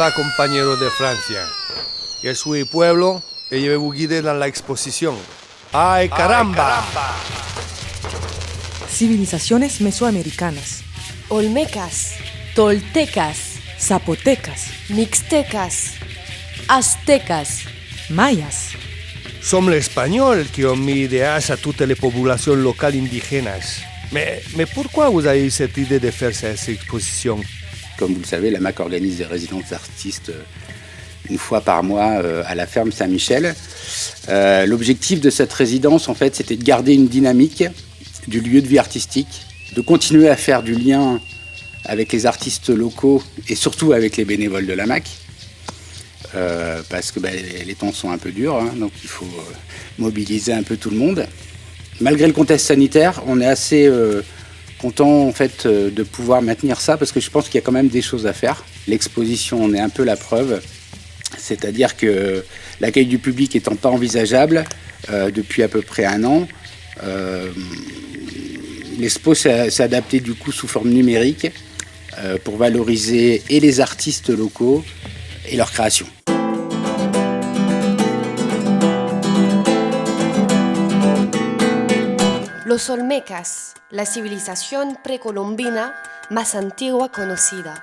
Hola, compañeros de Francia. Yo soy Pueblo y yo vous guider dans la exposición. ¡Ay, caramba! Civilizaciones mesoamericanas. Olmecas, Toltecas, Zapotecas. mixtecas, aztecas, Mayas. Sommes les Espagnols qui ont mis des haches à toutes les populations locales indigènes. Mais pourquoi vous avez eu cette idée de faire cette exposition? Comme vous le savez, la MAC organise des résidences d'artistes une fois par mois à la ferme Saint-Michel. L'objectif de cette résidence, en fait, c'était de garder une dynamique du lieu de vie artistique, de continuer à faire du lien avec les artistes locaux et surtout avec les bénévoles de la MAC. Parce que les temps sont un peu durs, hein, donc il faut mobiliser un peu tout le monde. Malgré le contexte sanitaire, on est assez content en fait, de pouvoir maintenir ça parce que je pense qu'il y a quand même des choses à faire. L'exposition en est un peu la preuve, c'est-à-dire que l'accueil du public étant pas envisageable depuis à peu près un an, l'expo s'est adaptée du coup sous forme numérique pour valoriser et les artistes locaux et leurs créations. los Olmecas, la civilización precolombina más antigua conocida.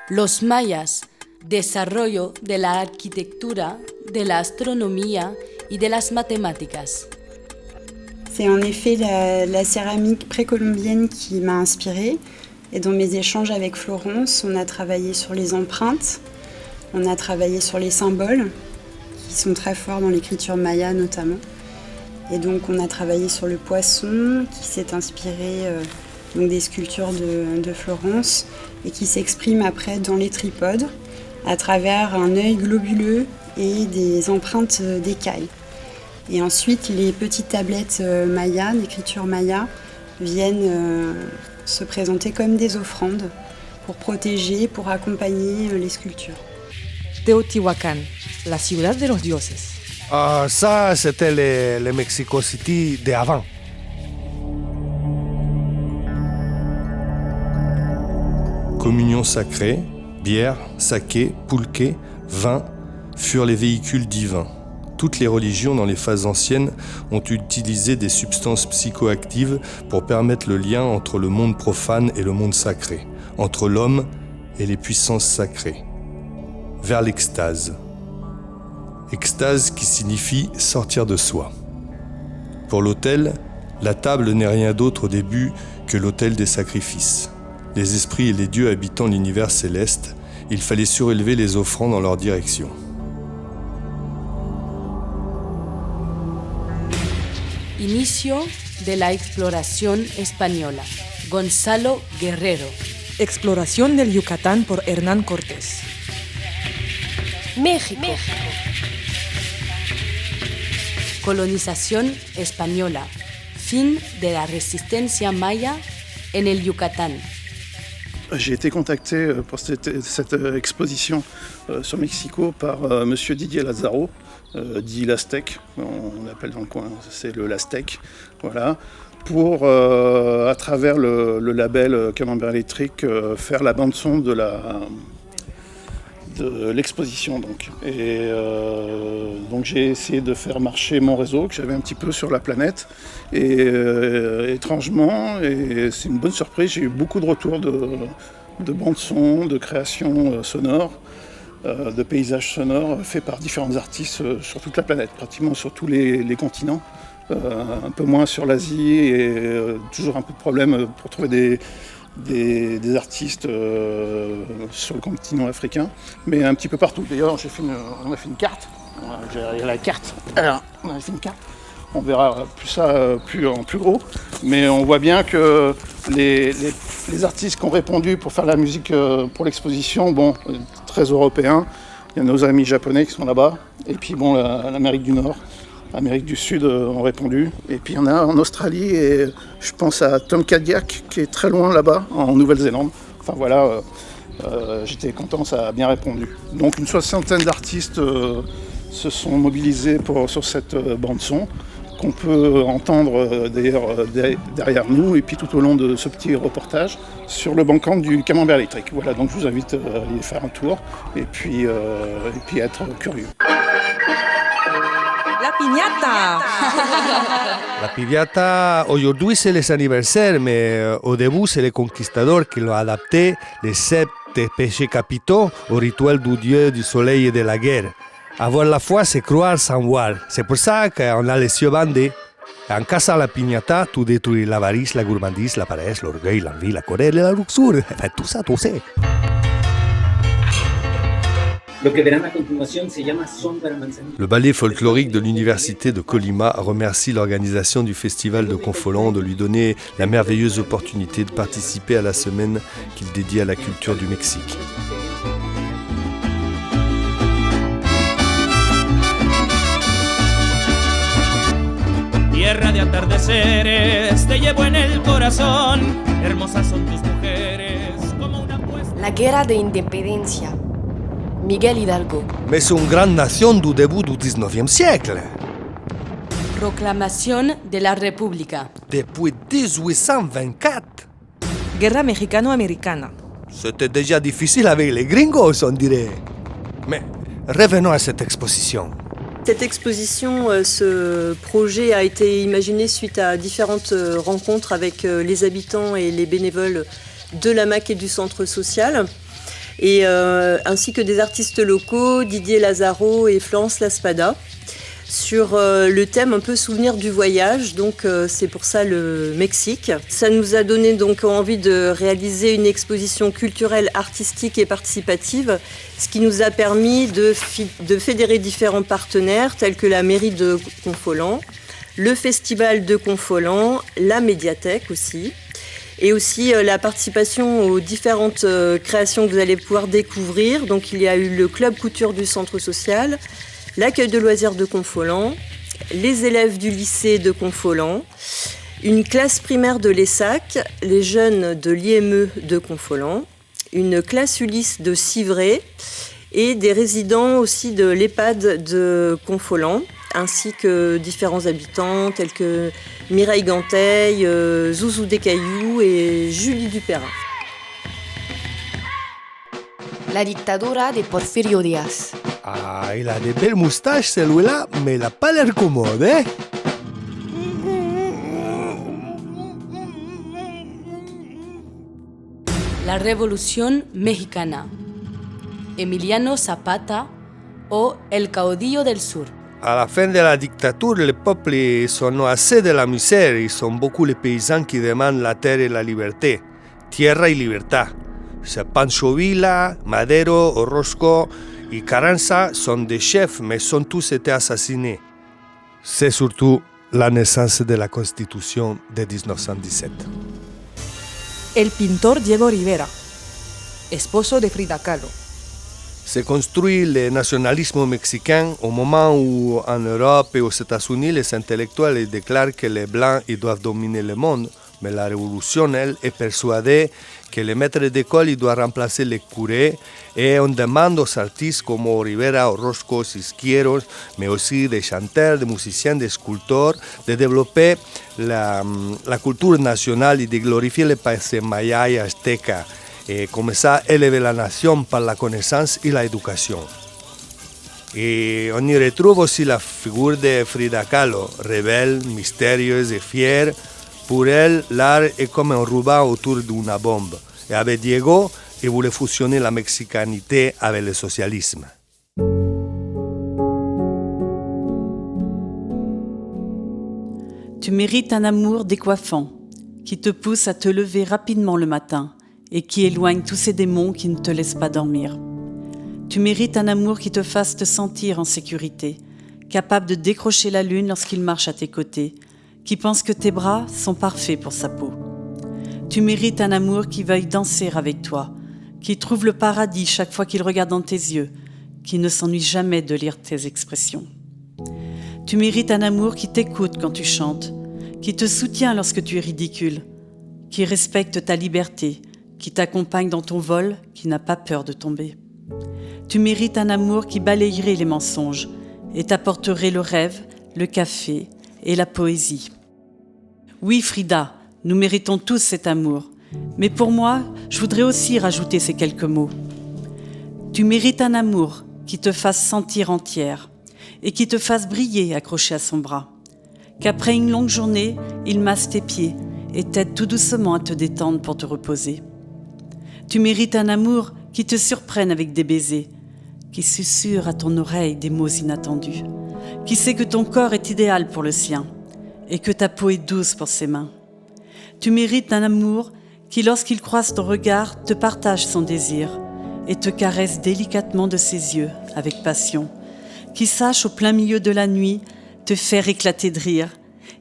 los mayas, desarrollo de la arquitectura, de la astronomía y de las matemáticas. C'est en effet la céramique précolombienne qui m'a inspirée. Et dans mes échanges avec Florence, on a travaillé sur les empreintes, on a travaillé sur les symboles, qui sont très forts dans l'écriture maya notamment. Et donc on a travaillé sur le poisson, qui s'est inspiré donc des sculptures de Florence, et qui s'exprime après dans les tripodes, à travers un œil globuleux et des empreintes d'écailles. Et ensuite, les petites tablettes maya, d'écriture maya, viennent se présenter comme des offrandes pour protéger, pour accompagner les sculptures. Teotihuacán, la ciudad de los dioses. Ah, ça, c'était le Mexico City d'avant. Communion sacrée, bière, saké, pulque, vin furent les véhicules divins. Toutes les religions dans les phases anciennes ont utilisé des substances psychoactives pour permettre le lien entre le monde profane et le monde sacré, entre l'homme et les puissances sacrées, vers l'extase. Extase qui signifie sortir de soi. Pour l'autel, la table n'est rien d'autre au début que l'autel des sacrifices. Les esprits et les dieux habitant l'univers céleste, il fallait surélever les offrandes en leur direction. Inicio de la exploración española. Gonzalo Guerrero. Exploración del Yucatán por Hernán Cortés. México, Colonización española. Fin de la resistencia maya en el Yucatán. J'ai été contacté pour cette exposition sur Mexico par monsieur Didier Lazaro, dit l'Aztèque, on l'appelle dans le coin, c'est le l'Aztèque, voilà, pour, à travers le label Camembert électrique, faire la bande-son de l'exposition. Donc. Et donc j'ai essayé de faire marcher mon réseau, que j'avais un petit peu sur la planète, et étrangement, et c'est une bonne surprise, j'ai eu beaucoup de retours de bandes-son, de créations sonores, de paysages sonores faits par différents artistes sur toute la planète, pratiquement sur tous les continents. Un peu moins sur l'Asie et toujours un peu de problème pour trouver des artistes sur le continent africain, mais un petit peu partout. D'ailleurs, on a fait une carte. J'ai la carte. Alors, on a fait une carte. On verra en plus gros, mais on voit bien que les artistes qui ont répondu pour faire la musique pour l'exposition, bon, très européens. Il y a nos amis japonais qui sont là-bas, et puis bon, l'Amérique du Nord, l'Amérique du Sud ont répondu. Et puis il y en a en Australie, et je pense à Tom Kadiak, qui est très loin là-bas, en Nouvelle-Zélande. Enfin voilà, j'étais content, ça a bien répondu. Donc une soixantaine d'artistes se sont mobilisés sur cette bande-son, qu'on peut entendre d'ailleurs derrière nous et puis tout au long de ce petit reportage sur le Bandcamp du Camembert électrique. Voilà, donc je vous invite à y faire un tour et puis être curieux. La piñata. La piñata, aujourd'hui c'est les anniversaires, mais au début c'est les conquistadors qui l'ont adapté, les 7 péchés capitaux, au rituel du dieu du soleil et de la guerre. Avoir la foi, c'est croire sans voir. C'est pour ça qu'on a les yeux bandés. En cassant la piñata, tu détruis l'avarice, la gourmandise, la paresse, l'orgueil, l'envie, la colère et la luxure. Enfin, tout ça, tu sais. Le ballet folklorique de l'université de Colima remercie l'organisation du festival de Confolens de lui donner la merveilleuse opportunité de participer à la semaine qu'il dédie à la culture du Mexique. Tierra de atardeceres, te llevo en el corazón, hermosas son tus mujeres, como una puesta. La guerra de independencia. Miguel Hidalgo. Mais c'est une grande nation du début du 19e siècle. Proclamación de la República. Depuis 1824. Guerra mexicano-americana. C'était déjà difficile avec les gringos, on dirait. Mais revenons à cette exposition. Cette exposition, ce projet a été imaginé suite à différentes rencontres avec les habitants et les bénévoles de la MAC et du centre social, et ainsi que des artistes locaux, Didier Lazaro et Florence Laspada, sur le thème un peu souvenir du voyage, donc c'est pour ça le Mexique. Ça nous a donné donc envie de réaliser une exposition culturelle, artistique et participative, ce qui nous a permis de fédérer différents partenaires tels que la mairie de Confolens, le festival de Confolens, la médiathèque aussi, et aussi la participation aux différentes créations que vous allez pouvoir découvrir. Donc il y a eu le club couture du centre social, l'accueil de loisirs de Confolens, les élèves du lycée de Confolens, une classe primaire de l'ESSAC, les jeunes de l'IME de Confolens, une classe Ulysse de Civray et des résidents aussi de l'EHPAD de Confolens, ainsi que différents habitants tels que Mireille Ganteil, Zouzou Descailloux et Julie Dupérin. La dictadura de Porfirio Díaz. Ah, il a des belles moustaches celui-là, mais il n'a pas l'air commode, hein? La Revolución Mexicana. Emiliano Zapata o El Caudillo del Sur. À la fin de la dictature, les peuples sont assez de la misère. Ils sont beaucoup les paysans qui demandent la terre et la liberté. Tierra y libertad. C'est Pancho Villa, Madero, Orozco et Carranza sont des chefs, mais sont tous été assassinés. C'est surtout la naissance de la Constitution de 1917. El pintor Diego Rivera, esposo de Frida Kahlo. Se construit le nationalisme mexicain au moment où, en Europe et aux États-Unis, les intellectuels déclarent que les Blancs ils doivent dominer le monde, mais la révolution, elle, est persuadée que les maîtres d'école doivent remplacer les curés, et on demande aux artistes comme Rivera, Orozco, Cisquieros, mais aussi des chanteurs, des musiciens, des sculpteurs, de développer la culture nationale et de glorifier le passé maya et azteca, et comme ça élever la nation par la connaissance et l'éducation. Et on y retrouve aussi la figure de Frida Kahlo, rebelle, mystérieuse et fière. Pour elle, l'art est comme un ruban autour d'une bombe. Et avec Diego, il voulait fusionner la mexicanité avec le socialisme. Tu mérites un amour décoiffant, qui te pousse à te lever rapidement le matin et qui éloigne tous ces démons qui ne te laissent pas dormir. Tu mérites un amour qui te fasse te sentir en sécurité, capable de décrocher la lune lorsqu'il marche à tes côtés, qui pense que tes bras sont parfaits pour sa peau. Tu mérites un amour qui veuille danser avec toi, qui trouve le paradis chaque fois qu'il regarde dans tes yeux, qui ne s'ennuie jamais de lire tes expressions. Tu mérites un amour qui t'écoute quand tu chantes, qui te soutient lorsque tu es ridicule, qui respecte ta liberté, qui t'accompagne dans ton vol, qui n'a pas peur de tomber. Tu mérites un amour qui balayerait les mensonges et t'apporterait le rêve, le café, et la poésie. Oui, Frida, nous méritons tous cet amour. Mais pour moi, je voudrais aussi rajouter ces quelques mots. Tu mérites un amour qui te fasse sentir entière et qui te fasse briller accroché à son bras. Qu'après une longue journée, il masse tes pieds et t'aide tout doucement à te détendre pour te reposer. Tu mérites un amour qui te surprenne avec des baisers, qui susurre à ton oreille des mots inattendus, qui sait que ton corps est idéal pour le sien et que ta peau est douce pour ses mains. Tu mérites un amour qui, lorsqu'il croise ton regard, te partage son désir et te caresse délicatement de ses yeux avec passion, qui sache au plein milieu de la nuit te faire éclater de rire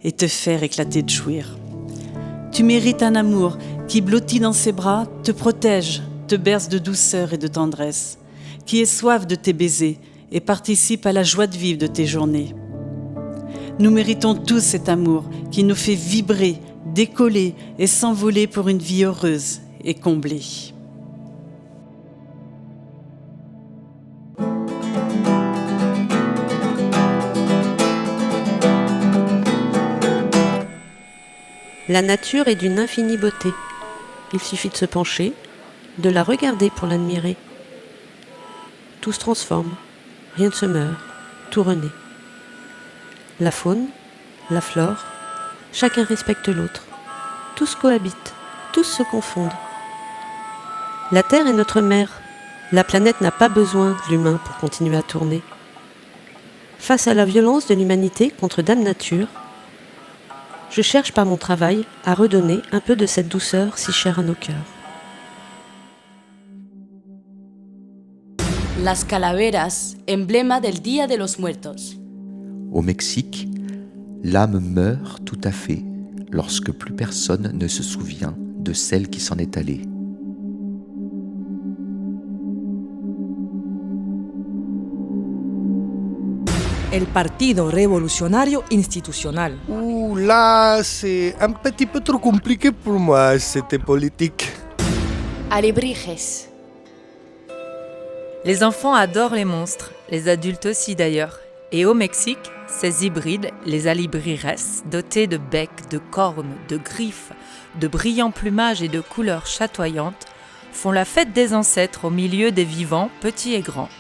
et te faire éclater de jouir. Tu mérites un amour qui, blotti dans ses bras, te protège, te berce de douceur et de tendresse, qui ait soif de tes baisers et participe à la joie de vivre de tes journées. Nous méritons tous cet amour qui nous fait vibrer, décoller et s'envoler pour une vie heureuse et comblée. La nature est d'une infinie beauté. Il suffit de se pencher, de la regarder pour l'admirer. Tout se transforme, rien ne se meurt, tout renaît. La faune, la flore, chacun respecte l'autre. Tous cohabitent, tous se confondent. La Terre est notre mère. La planète n'a pas besoin de l'humain pour continuer à tourner. Face à la violence de l'humanité contre Dame Nature, je cherche par mon travail à redonner un peu de cette douceur si chère à nos cœurs. Las calaveras, emblema del Día de los Muertos. Au Mexique, l'âme meurt tout à fait lorsque plus personne ne se souvient de celle qui s'en est allée. El Partido Revolucionario Institucional. Là, c'est un petit peu trop compliqué pour moi, cette politique. Alebrijes. Les enfants adorent les monstres, les adultes aussi d'ailleurs. Et au Mexique, ces hybrides, les alibrires, dotés de becs, de cornes, de griffes, de brillants plumages et de couleurs chatoyantes, font la fête des ancêtres au milieu des vivants, petits et grands.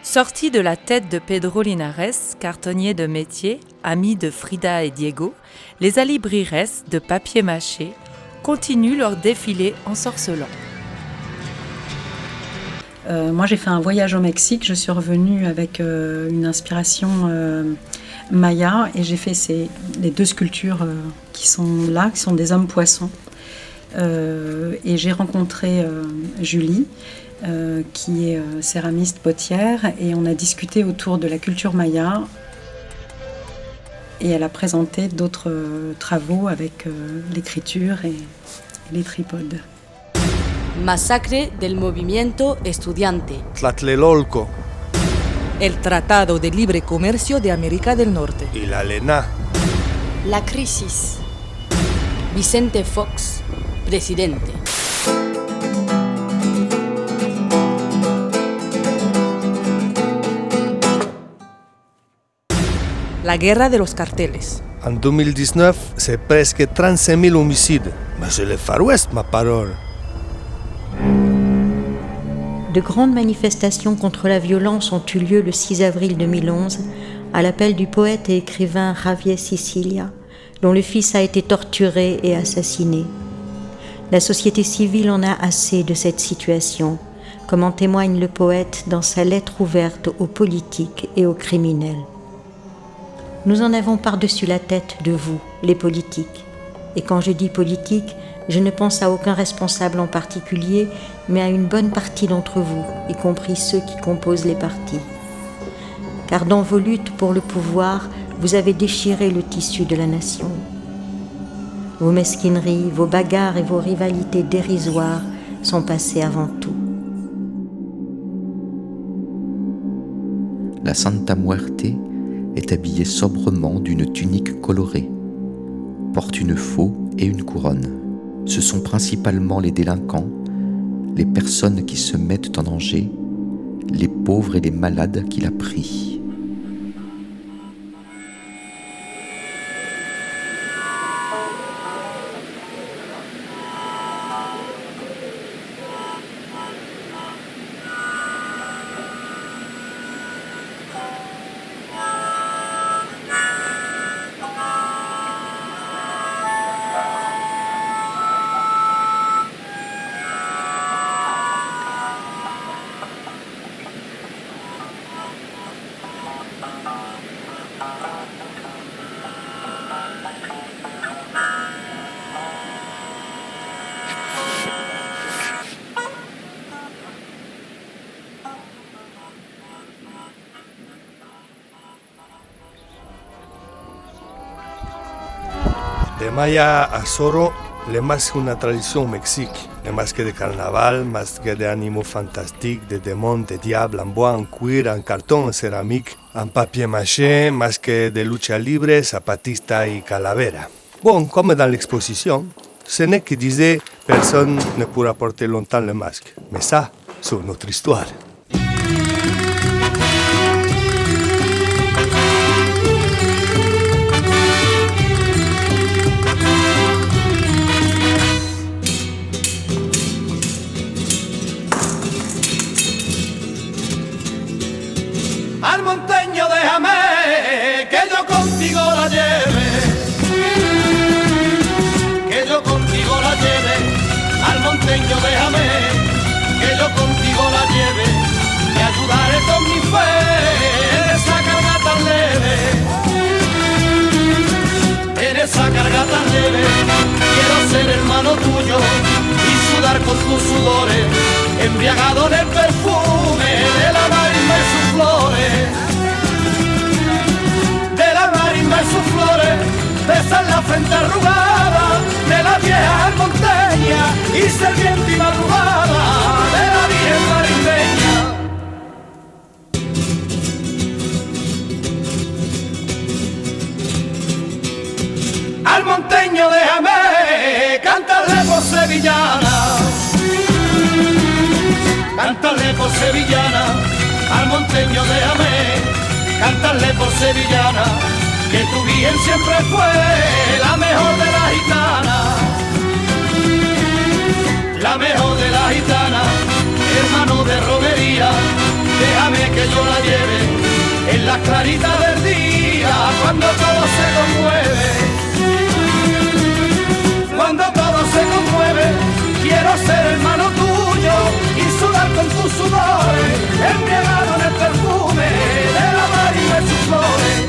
Sortis de la tête de Pedro Linares, cartonnier de métier, ami de Frida et Diego, les alibrires de papier mâché continuent leur défilé ensorcelant. Moi, j'ai fait un voyage au Mexique. Je suis revenue avec une inspiration maya et j'ai fait les deux sculptures qui sont là, qui sont des hommes-poissons. Et j'ai rencontré Julie, qui est céramiste potière, et on a discuté autour de la culture maya. Et elle a présenté d'autres travaux avec l'écriture et les tripodes. Masacre del movimiento estudiante. Tlatelolco. El Tratado de Libre Comercio de América del Norte. Y la LENA. La crisis. Vicente Fox, presidente. La guerra de los carteles. En 2019, c'est presque 35 000 homicides. Mais c'est le Far West, ma parole. De grandes manifestations contre la violence ont eu lieu le 6 avril 2011 à l'appel du poète et écrivain Javier Sicilia, dont le fils a été torturé et assassiné. La société civile en a assez de cette situation, comme en témoigne le poète dans sa lettre ouverte aux politiques et aux criminels. Nous en avons par-dessus la tête de vous, les politiques. Et quand je dis politique, je ne pense à aucun responsable en particulier, mais à une bonne partie d'entre vous, y compris ceux qui composent les partis. Car dans vos luttes pour le pouvoir, vous avez déchiré le tissu de la nation. Vos mesquineries, vos bagarres et vos rivalités dérisoires sont passées avant tout. La Santa Muerte est habillée sobrement d'une tunique colorée, porte une faux et une couronne. Ce sont principalement les délinquants, les personnes qui se mettent en danger, les pauvres et les malades qui la prient. De Maya à Zorro, les masques ont une tradition au Mexique. Les masques de carnaval, masques d'animaux fantastiques, de démons, de diables, en bois, en cuir, en carton, en céramique, en papier mâché, masques de lucha libre, zapatista y calavera. Bon, comme dans l'exposition, ce n'est que disait personne ne pourra porter longtemps le masque. Mais ça, c'est notre histoire. Al monteño déjame que yo contigo la lleve, que yo contigo la lleve. Al monteño déjame que yo contigo la lleve, te ayudaré con mi fe en esa carga tan leve, en esa carga tan leve. Quiero ser hermano tuyo y sudar con tus sudores, embriagado en el perfume de la marisma y sus flores, de la marisma y sus flores, besar la frente arrugada de la vieja monteña y serpiente y madrugada de la vieja marismeña. Al monteño déjame cantarle por sevillana, cantarle por sevillana. Al monteño déjame cantarle por sevillana, que tu bien siempre fue la mejor de la gitana, la mejor de la gitana. Hermano de romería, déjame que yo la lleve en las claritas del día, cuando todo se conmueve, cuando todo se conmueve. Quiero ser hermano tuyo y sudar con tus sudores, embriagado en el perfume de la marisma y sus flores.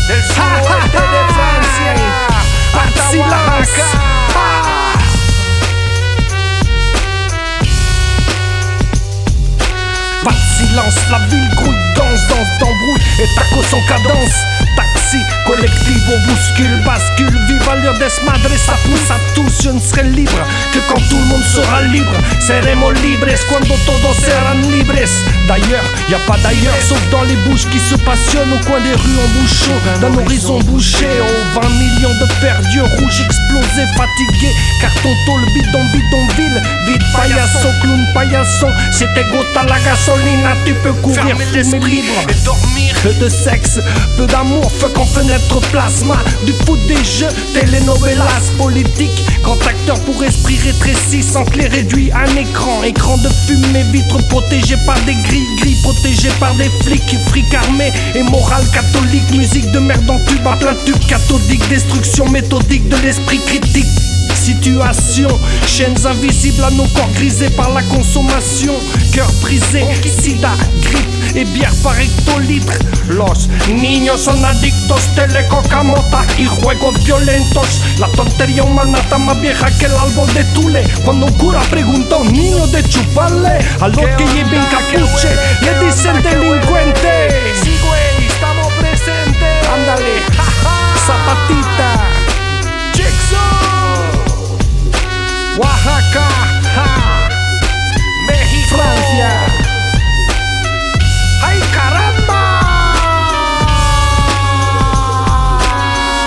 Del suroeste de Francia hasta Oaxaca. Pas de silence, la ville grouille, danse, d'embrouille et tacos en cadence. Taxi, collectivo, bouscule, bascule, vive à l'heure desmadre, ça pousse à tous. Je ne serai libre que quand tout le monde sera libre. Seremos libres cuando todos serán libres. D'ailleurs, y a pas d'ailleurs, sauf dans les bouches qui se passionnent au coin des rues en bouchon, d'un horizon bouché. Oh, 20 millions de perdus, rouges explosés, fatigués, carton tôle, bidonville, vide payaso, clown paillasson. Si te gota la gasolina, tu peux courir, fumer libre et dormir. Peu de sexe, peu d'amour, fuck en fenêtre plasma. Du foot, des jeux, telenovelas, politique. Grand acteur pour esprit rétréci, sans clé réduit un écran. Écran de fumée, vitre protégée par des gris protégés par des flics. Fric armé et morale catholique. Musique de merde en tube à plein tube cathodique. Destruction méthodique de l'esprit critique. Situation, chaînes invisibles à nos corps grisés par la consommation. Cœur brisé, sida, grippe et bière par hectolitre. Los niños son adictos, telecoca, mota y juegos violentos. La tontería humana está más vieja que el árbol de Tule. Cuando un cura pregunta a un niño de chuparle, a los que lleven capuche le dicen delincuente. Sí, güey, estamos presentes. Ándale, zapatita, Oaxaca, México, Francia. ¡Ay, caramba!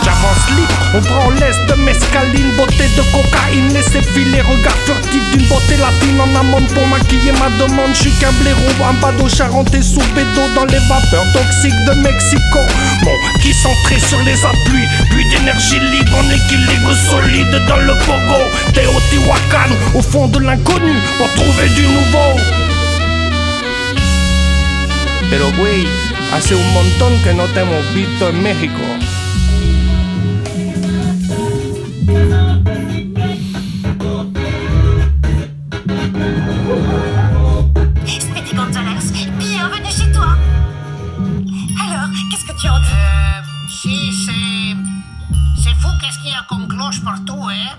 J'avance libre, on prend l'est de mescaline, beauté de cocaïne, laissez filer, regard furtif d'une beauté latine en amont pour maquiller ma demande. Je suis qu'un blaireau, un badaud charentais sous bédo dans les vapeurs toxiques de Mexico. Mon qui centré sur les appuis, puis d'énergie libre en équilibre solide dans le pogo. Teotihuacan, au fond de l'inconnu, pour trouver du nouveau. Pero güey, hace un montón que no te hemos visto en México. Speedy Gonzalez, bienvenue chez toi. Alors, qu'est-ce que tu en dis? Si, c'est fou qu'est-ce qu'il y a comme cloche partout, hein?